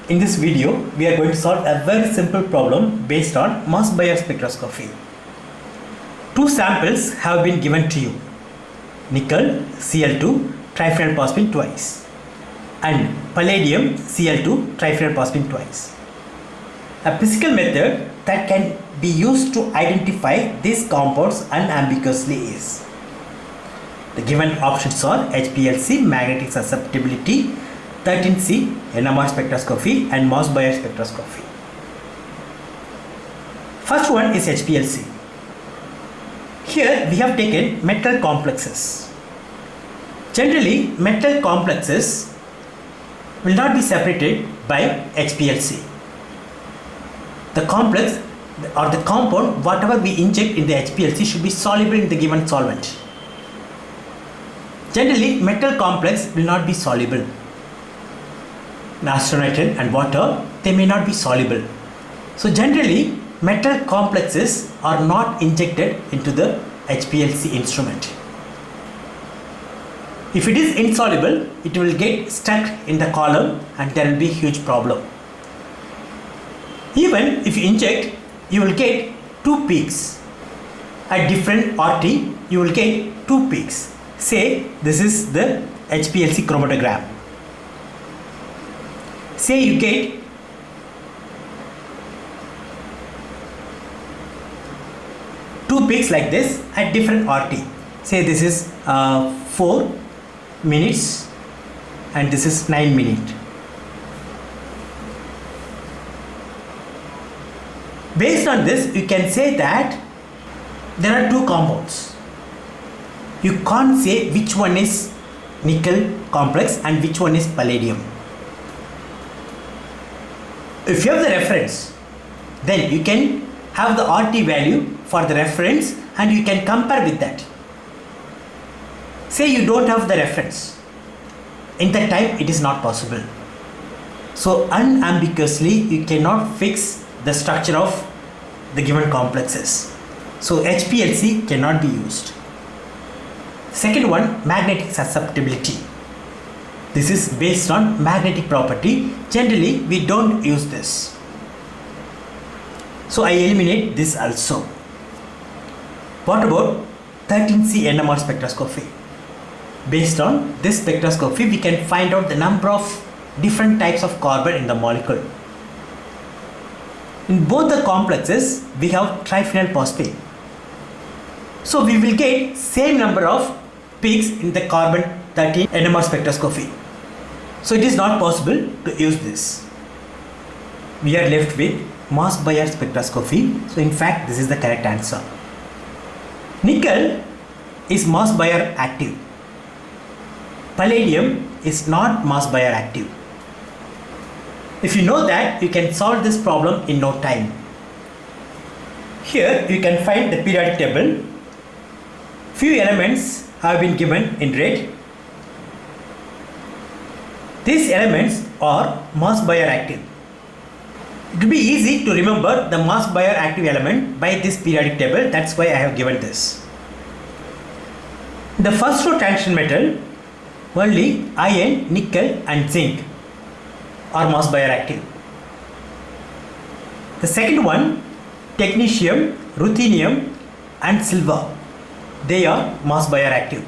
In this video, we are going to solve a very simple problem based on mass Bayer spectroscopy. Two samples have been given to you: nickel Cl2 triphenylphosphine twice and palladium Cl2 triphenylphosphine twice. A physical method that can be used to identify these compounds unambiguously is: the given options are HPLC, magnetic susceptibility, 13C, NMR spectroscopy, and mass Bayer spectroscopy. First one is HPLC. Here we have taken metal complexes. Generally, metal complexes will not be separated by HPLC. The complex or the compound, whatever we inject in the HPLC, should be soluble in the given solvent. Generally, metal complex will not be soluble. In acetonitrile and water, they may not be soluble. So generally, metal complexes are not injected into the HPLC instrument. If it is insoluble, it will get stuck in the column and there will be a huge problem. Even if you inject, you will get two peaks. At different RT, you will get two peaks. Say this is the HPLC chromatogram. Say you get two peaks like this at different RT. Say this is 4 minutes and this is 9 minutes. Based on this, you can say that there are two compounds. You can't say which one is nickel complex and which one is palladium. If you have the reference, then you can have the RT value for the reference and you can compare with that. Say you don't have the reference. In that time, it is not possible. So unambiguously, you cannot fix the structure of the given complexes. So HPLC cannot be used. Second one, magnetic susceptibility. This is based on magnetic property. Generally, we don't use this. So I eliminate this also. What about 13C NMR spectroscopy? Based on this spectroscopy, we can find out the number of different types of carbon in the molecule. In both the complexes, we have triphenylphosphine. So we will get same number of peaks in the carbon 13 NMR spectroscopy. So it is not possible to use this. We are left with mass Bayer spectroscopy. So in fact, this is the correct answer. Nickel is mass Bayer active. Palladium is not mass Bayer active. If you know that, you can solve this problem in no time. Here you can find the periodic table. Few elements have been given in red. These elements are mass Bayer active. It will be easy to remember the mass Bayer active element by this periodic table. That's why I have given this. The first row transition metal, only iron, nickel and zinc are mass Bayer active. The second one, technetium, ruthenium and silver, they are mass Bayer active.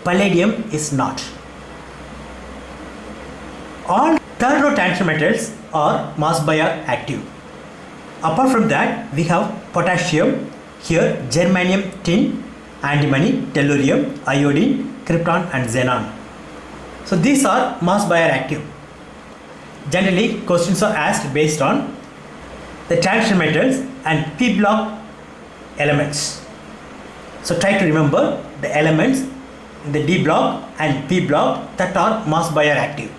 Palladium is not. All third row transition metals are mass Bayer active. Apart from that, we have potassium, here germanium, tin, antimony, tellurium, iodine, krypton and xenon. So these are mass Bayer active. Generally, questions are asked based on the transition metals and p block elements. So try to remember the elements in the D block and P block that are mass Bayer active.